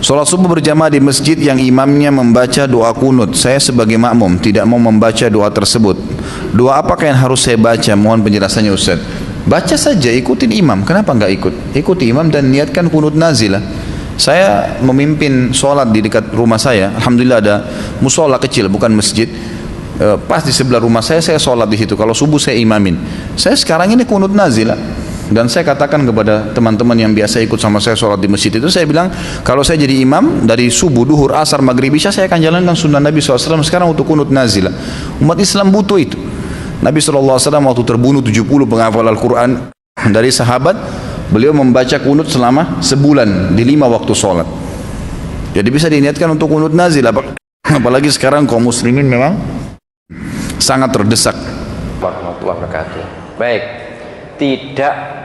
Sholat subuh berjamaah di masjid yang imamnya membaca doa kunut. Saya sebagai makmum tidak mau membaca doa tersebut. Doa apakah yang harus saya baca? Mohon penjelasannya Ustaz. Baca saja, ikutin imam. Kenapa enggak ikut? Ikuti imam dan niatkan kunut nazilah. Saya memimpin sholat di dekat rumah saya. Alhamdulillah ada musola kecil, bukan masjid. Pas di sebelah rumah saya sholat di situ. Kalau subuh saya imamin. Saya sekarang ini kunut nazilah. Dan saya katakan kepada teman-teman yang biasa ikut sama saya sholat di masjid itu, saya bilang, kalau saya jadi imam dari subuh, duhur, asar, maghrib, isya, saya akan jalankan sunnah Nabi SAW sekarang untuk kunut nazilah. Umat Islam butuh itu. Nabi SAW waktu terbunuh 70 penghafal Al-Quran dari sahabat, beliau membaca kunut selama sebulan di 5 waktu sholat. Jadi bisa diniatkan untuk kunut nazilah. Apalagi sekarang kaum muslimin memang sangat terdesak. Warahmatullahi wabarakatuh. Baik, tidak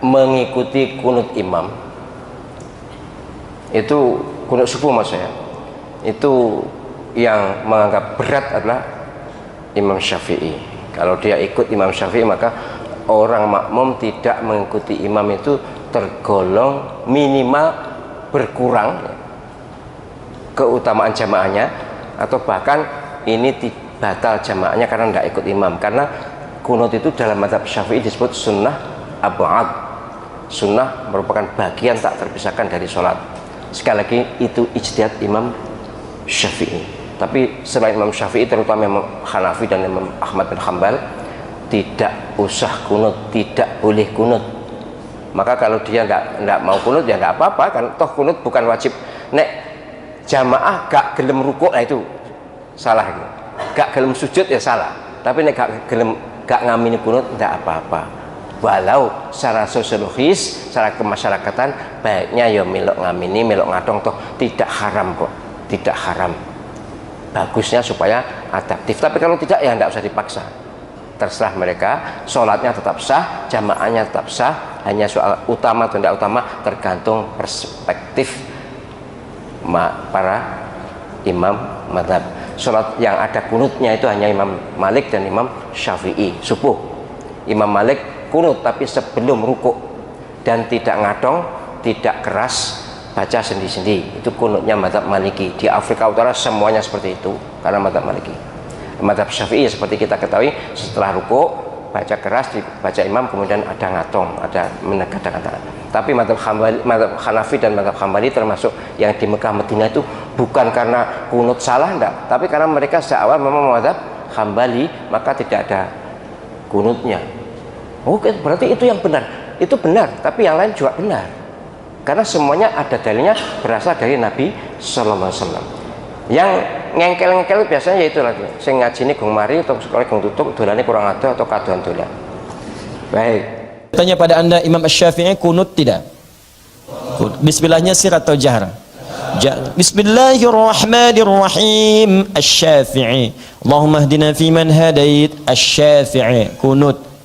mengikuti kunut imam itu kunut subuh maksudnya, itu yang menganggap berat adalah Imam Syafi'i. Kalau dia ikut Imam Syafi'i, maka orang makmum tidak mengikuti imam itu tergolong minimal berkurang keutamaan jamaahnya, atau bahkan ini batal jamaahnya karena tidak ikut imam. Karena kunut itu dalam mazhab Syafi'i disebut sunnah ab'ad. Sunnah merupakan bagian tak terpisahkan dari sholat. Sekali lagi, itu ijtihad Imam Syafi'i. Tapi selain Imam Syafi'i, terutama Imam Hanafi dan Imam Ahmad bin Hanbal, tidak usah kunut, tidak boleh kunut. Maka kalau dia nggak mau kunut, ya nggak apa-apa kan, toh kunut bukan wajib. Nek jamaah gak gelem rukuk, nah itu salah. Gak gelem sujud ya salah. Tapi nek gak ngamini kunut, nggak apa-apa. Walau secara sosiologis, secara kemasyarakatan, baiknya ya melok ngamini, melok ngadong, toh tidak haram kok, tidak haram. Bagusnya supaya adaptif. Tapi kalau tidak, ya tidak usah dipaksa. Terserah mereka, sholatnya tetap sah, jamaahnya tetap sah. Hanya soal utama atau tidak utama tergantung perspektif para imam madhab. Sholat yang ada kunutnya itu hanya Imam Malik dan Imam Syafi'i subuh. Imam Malik kunut tapi sebelum rukuk, dan tidak ngadong, tidak keras, baca sendi-sendi. Itu kunutnya mazhab Maliki. Di Afrika Utara semuanya seperti itu karena mazhab Maliki. Mazhab Syafi'i seperti kita ketahui, setelah rukuk baca keras, dibaca imam, kemudian ada ngatong, ada menegakkan tangan. Tapi mazhab Hanafi dan mazhab Hambali termasuk yang di Mekah Madinah itu bukan karena kunut salah, enggak, tapi karena mereka sejak awal memang mazhab Hambali, maka tidak ada kunutnya. Oke, berarti itu yang benar. Itu benar, tapi yang lain juga benar. Karena semuanya ada dalilnya berasal dari Nabi Sallallahu Alaihi Wasallam. Yang ngengkel-ngengkel biasanya yaitu lagi, sing ngajine gong mari atau sekolah gong tutup, dolane kurang ada atau kaduan dolan. Baik. Tanya pada Anda, Imam Asy-Syafi'i kunut tidak? Bismillahnya sir atau jahar? Bismillahirrahmanirrahim. Asy-Syafi'i. Allahumma hdina fi man hadait. Asy-Syafi'i kunut.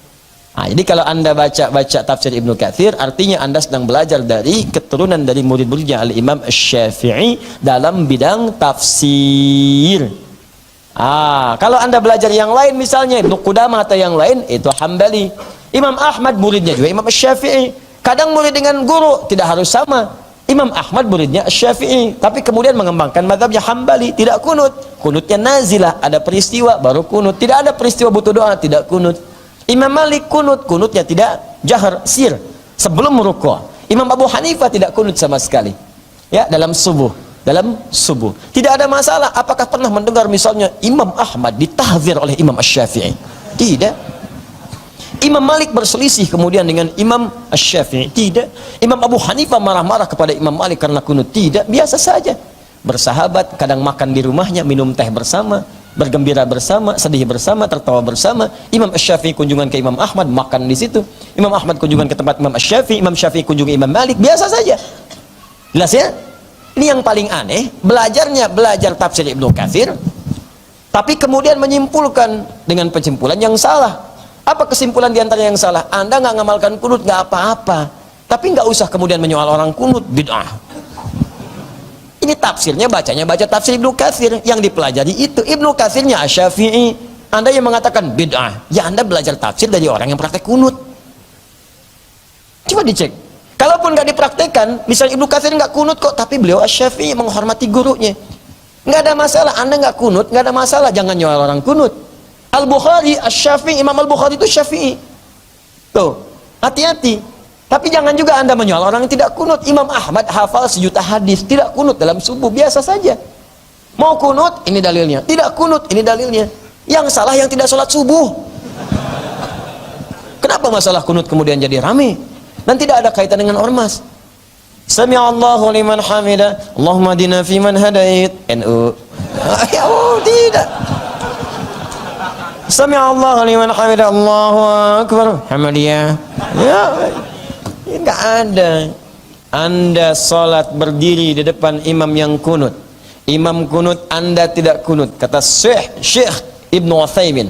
Nah, jadi kalau Anda baca tafsir Ibnu Katsir, artinya Anda sedang belajar dari keturunan dari murid-muridnya Al-Imam Asy-Syafi'i dalam bidang tafsir. Kalau Anda belajar yang lain, misalnya Ibnu Qudamah atau yang lain, itu Hambali. Imam Ahmad muridnya juga Imam Asy-Syafi'i. Kadang murid dengan guru tidak harus sama. Imam Ahmad muridnya Asy-Syafi'i, tapi kemudian mengembangkan mazhabnya Hambali, tidak kunut. Kunutnya nazilah, ada peristiwa baru kunut. Tidak ada peristiwa butuh doa, tidak kunut. Imam Malik kunutnya tidak jahar, sir, sebelum rukuk. Imam Abu Hanifah tidak kunut sama sekali. Ya, dalam subuh. Tidak ada masalah. Apakah pernah mendengar misalnya Imam Ahmad ditahzir oleh Imam Asy-Syafi'i? Tidak. Imam Malik berselisih kemudian dengan Imam Asy-Syafi'i? Tidak. Imam Abu Hanifah marah-marah kepada Imam Malik karena kunut? Tidak. Biasa saja. Bersahabat, kadang makan di rumahnya, minum teh bersama, bergembira bersama, sedih bersama, tertawa bersama. Imam Asy-Syafi'i kunjungan ke Imam Ahmad, makan di situ. Imam Ahmad kunjungan ke tempat Imam Asy-Syafi'i, Imam Syafi'i kunjungi Imam Malik, biasa saja. Jelas ya? Ini yang paling aneh, belajar tafsir Ibnu Katsir, tapi kemudian menyimpulkan dengan kesimpulan yang salah. Apa kesimpulan diantara yang salah? Anda nggak ngamalkan kunut, nggak apa-apa, tapi nggak usah kemudian menyoal orang kunut, bid'ah. Ini tafsirnya, baca tafsir Ibnu Katsir, yang dipelajari itu Ibnu Katsirnya Asy-Syafi'i. Anda yang mengatakan bid'ah, ya Anda belajar tafsir dari orang yang praktek kunut. Coba dicek. Kalaupun nggak dipraktekkan, misalnya Ibnu Katsir nggak kunut kok, tapi beliau Asy-Syafi'i menghormati gurunya. Nggak ada masalah, Anda nggak kunut, nggak ada masalah, jangan nyual orang kunut. Al-Bukhari, Asy-Syafi'i, Imam Al-Bukhari itu Syafi'i. Tuh, hati-hati. Tapi jangan juga Anda menyoal orang yang tidak kunut. Imam Ahmad hafal sejuta hadis, tidak kunut dalam subuh, biasa saja. Mau kunut, ini dalilnya. Tidak kunut, ini dalilnya. Yang salah yang tidak sholat subuh. Kenapa masalah kunut kemudian jadi rame? Dan tidak ada kaitan dengan ormas. Sami'allahu liman hamida, Allahumma dina fi man hadait. NU. Ya Allah, tidak. Sami'allahu liman hamida, Allahu akbar. Hamdiyah. Ya, enggak ada. Anda salat berdiri di depan imam yang kunut. Imam kunut, Anda tidak kunut. Kata Syekh Ibnu Utsaimin.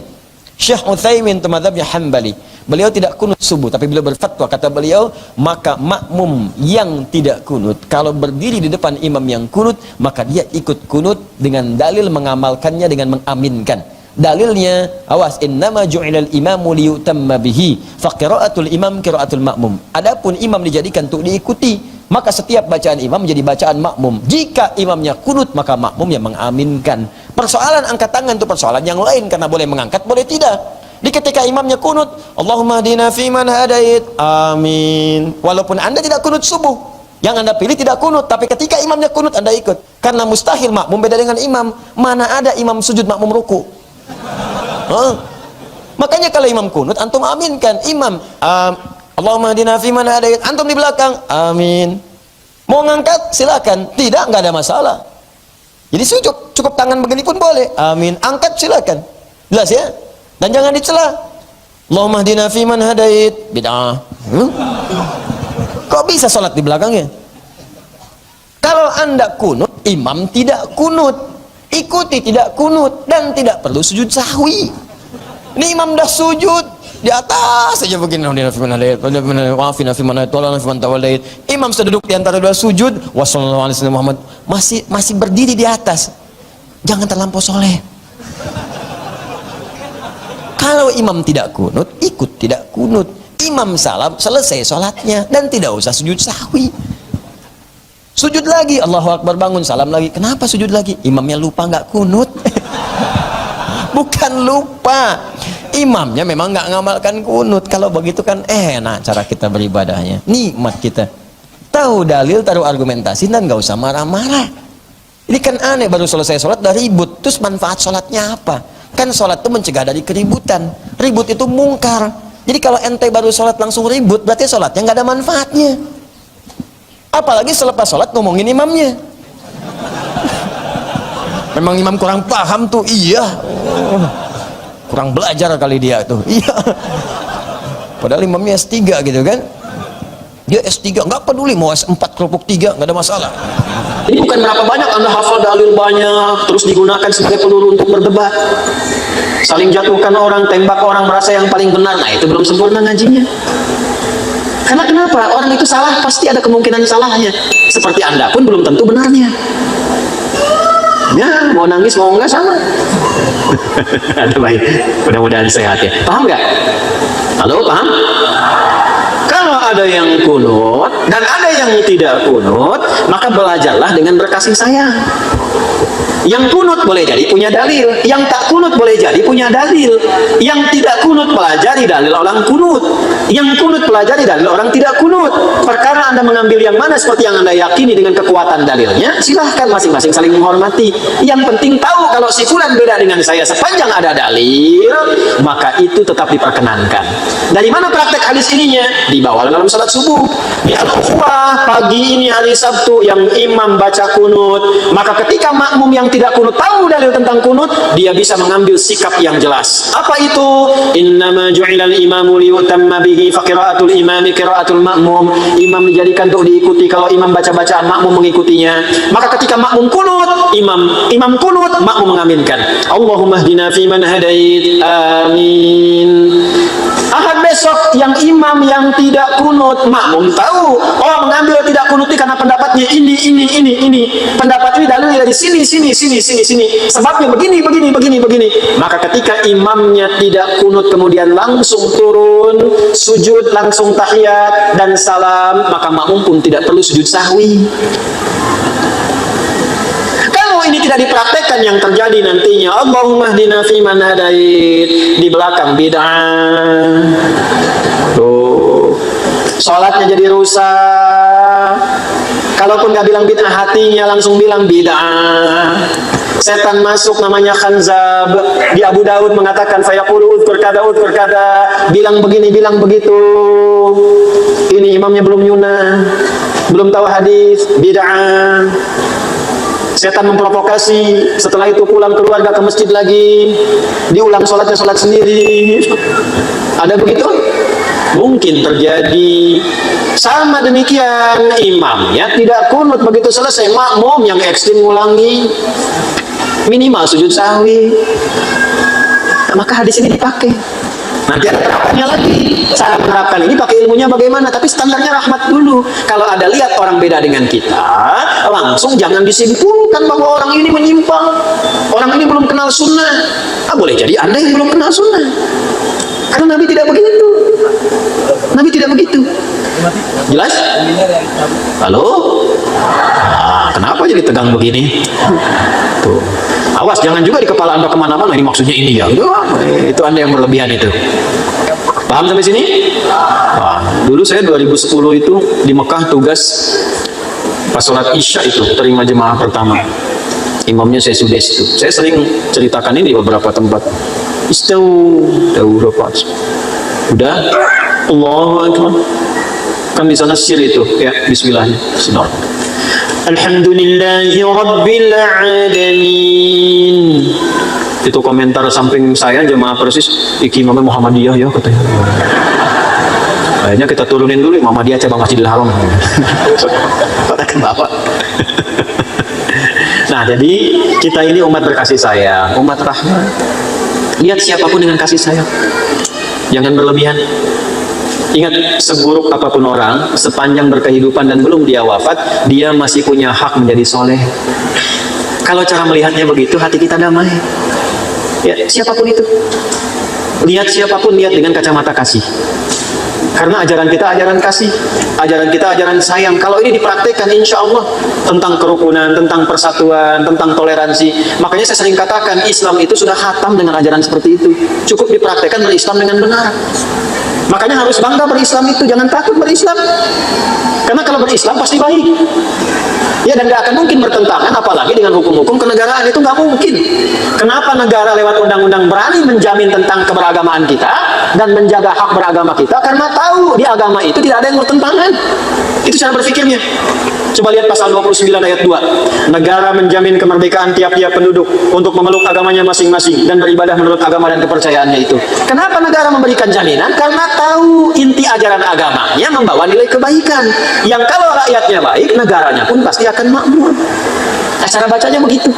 Syekh Utsaimin itu mazhabnya Hambali. Beliau tidak kunut subuh, tapi beliau berfatwa, kata beliau, maka makmum yang tidak kunut, kalau berdiri di depan imam yang kunut, maka dia ikut kunut dengan dalil mengamalkannya dengan mengaminkan. Dalilnya, awas, innama ju'ilal imamu liyutamma bihi, fa qira'atul imam qira'atul makmum. Adapun imam dijadikan untuk diikuti, maka setiap bacaan imam menjadi bacaan makmum. Jika imamnya kunut, maka makmum yang mengaminkan. Persoalan angkat tangan itu persoalan yang lain, karena boleh mengangkat, boleh tidak. Di ketika imamnya kunut, Allahumma hdina fi man hadait, amin. Walaupun Anda tidak kunut subuh, yang Anda pilih tidak kunut, tapi ketika imamnya kunut, Anda ikut. Karena mustahil makmum beda dengan imam. Mana ada imam sujud makmum ruku? Makanya kalau imam kunut, antum aminkan. Imam, Allahumma hdina fi man hadait, antum di belakang, amin. Mau ngangkat silakan, tidak, nggak ada masalah. Jadi cukup tangan begini pun boleh, amin. Angkat silakan, jelas ya. Dan jangan dicela. Allahumma hdina fi man hadait, bid'ah. Kok bisa sholat di belakangnya? Kalau Anda kunut, imam tidak kunut. Ikuti tidak kunut dan tidak perlu sujud sahwi. Ini imam dah sujud di atas saja begini, imam sudah duduk di antara dua sujud, wasallallahu alaihi wasallam Muhammad masih berdiri di atas. Jangan terlampau soleh. Kalau imam tidak kunut, ikut tidak kunut. Imam salam, selesai sholatnya dan tidak usah sujud sahwi. Sujud lagi, Allahu Akbar, bangun, salam lagi. Kenapa sujud lagi? Imamnya lupa nggak kunut. Bukan lupa, imamnya memang nggak ngamalkan kunut. Kalau begitu kan enak cara kita beribadahnya, nikmat kita. Tahu dalil, taruh argumentasi, dan nggak usah marah-marah. Ini kan aneh, baru selesai sholat dah ribut. Terus manfaat sholatnya apa? Kan sholat itu mencegah dari keributan. Ribut itu mungkar. Jadi kalau ente baru sholat langsung ribut, berarti sholatnya nggak ada manfaatnya. Apalagi selepas sholat ngomongin imamnya. Memang imam kurang paham tuh, iya. Kurang belajar kali dia tuh, iya. Padahal imamnya S3 gitu kan. Dia S3, nggak peduli mau S4 kelompok 3, nggak ada masalah. Ini bukan berapa banyak Anda hafal dalil banyak, terus digunakan sebagai peluru untuk berdebat. Saling jatuhkan orang, tembak orang, merasa yang paling benar. Nah, itu belum sempurna ngajinya. Karena kenapa? Orang itu salah, pasti ada kemungkinan salahnya. Seperti Anda pun belum tentu benarnya. Ya, mau nangis, mau enggak sama. Ada baik, mudah-mudahan sehat ya. Paham nggak? Halo, paham? Kalau ada yang kunut dan ada yang tidak kunut, maka belajarlah dengan berkasih sayang. Yang kunut boleh jadi punya dalil, yang tak kunut boleh jadi punya dalil. Yang tidak kunut pelajari dalil orang kunut, yang kunut pelajari dalil orang tidak kunut. Perkara Anda mengambil yang mana seperti yang Anda yakini dengan kekuatan dalilnya, silahkan masing-masing saling menghormati. Yang penting tahu kalau si fulan beda dengan saya, sepanjang ada dalil, maka itu tetap diperkenankan. Dari mana praktek hadis ininya? Dibawa dalam salat subuh. Ya, pagi ini hari Sabtu yang imam baca kunut, maka ketika makmum yang tidak kunut tahu dalil tentang kunut, dia bisa mengambil sikap yang jelas. Apa itu? Innama ju'ilal imamu liyutamma bihi fa qira'atul imami qira'atul makmum. Imam dijadikan untuk diikuti. Kalau imam baca bacaan, makmum mengikutinya. Maka ketika makmum kunut, imam kunut, makmum mengaminkan. Allahumma hdina fi man hadait, amin. Ahad besok yang imam yang tidak kunut, makmum tahu, oh mengambil tidak kunut ini karena pendapatnya ini. Pendapat ini dalilnya dari sini. Sebabnya begini. Maka ketika imamnya tidak kunut kemudian langsung turun, sujud, langsung tahiyat dan salam, maka makmum pun tidak perlu sujud sahwi. Kalau ini tidak dipraktekkan, yang terjadi nantinya Allahumma hdina fiman hadait, di belakang bid'ah. Tuh, sholatnya jadi rusak. Kalaupun nggak bilang bid'ah, hatinya langsung bilang bid'ah. Setan masuk namanya khanzab. Di Abu Daud mengatakan fayaqulu udhkur kada, bilang begini, bilang begitu. Ini imamnya belum nyunah, belum tahu hadis, bid'ah. Setan memprovokasi, setelah itu pulang keluarga ke masjid lagi, diulang sholat sendiri. Ada begitu? Mungkin terjadi. Sama demikian, imamnya tidak kunut, begitu selesai makmum yang ekstrim ulangi, minimal sujud sahwi. Maka hadis ini dipakai. Nanti ada terapannya lagi. Cara menerapkan ini pakai ilmunya bagaimana, tapi standarnya rahmat dulu. Kalau ada lihat orang beda dengan kita, langsung jangan disimpulkan bahwa orang ini menyimpang, orang ini belum kenal sunnah. Boleh jadi Anda yang belum kenal sunnah, karena Nabi tidak begitu. Nabi tidak begitu. Jelas? Halo? Kenapa jadi tegang begini? Tuh. Awas, jangan juga di kepala Anda kemana-mana, ini maksudnya ini ya. Itu Anda yang berlebihan itu. Paham sampai sini? Dulu saya 2010 itu di Mekah tugas pas sholat Isya itu, terima jemaah pertama. Imamnya saya sudah itu. Saya sering ceritakan ini di beberapa tempat. Udah, Allahu Akbar. Kan di sana sir itu, ya, bismillahnya. Alhamdulillahi Rabbil Alamin. Itu komentar samping saya jemaah persis, iki imamnya Muhammadiyah ya katanya. Kayaknya kita turunin dulu Muhammadiyah cabang Masjidil Haram. Katakan Bapak. Nah, jadi kita ini umat berkasih sayang, umat rahmat. Lihat siapapun dengan kasih sayang, jangan berlebihan. Ingat, seburuk apapun orang, sepanjang berkehidupan dan belum dia wafat, dia masih punya hak menjadi soleh. Kalau cara melihatnya begitu, hati kita damai. Ya, siapapun itu, lihat siapapun, lihat dengan kacamata kasih. Karena ajaran kita ajaran kasih, ajaran kita ajaran sayang. Kalau ini dipraktekkan, insya Allah tentang kerukunan, tentang persatuan, tentang toleransi. Makanya saya sering katakan, Islam itu sudah khatam dengan ajaran seperti itu. Cukup dipraktekkan berislam dengan benar. Makanya harus bangga berislam itu, jangan takut berislam. Karena kalau berislam pasti baik. Ya, dan gak akan mungkin bertentangan, apalagi dengan hukum-hukum kenegaraan, itu gak mungkin. Kenapa negara lewat undang-undang berani menjamin tentang keberagamaan kita dan menjaga hak beragama kita? Karena tahu di agama itu tidak ada yang bertentangan. Itu cara berpikirnya. Coba lihat pasal 29 ayat 2. Negara menjamin kemerdekaan tiap-tiap penduduk untuk memeluk agamanya masing-masing dan beribadah menurut agama dan kepercayaannya itu. Kenapa negara memberikan jaminan? Karena tahu inti ajaran agamanya membawa nilai kebaikan. Yang kalau rakyatnya baik, negaranya pun pasti akan makmur. Cara bacanya begitu.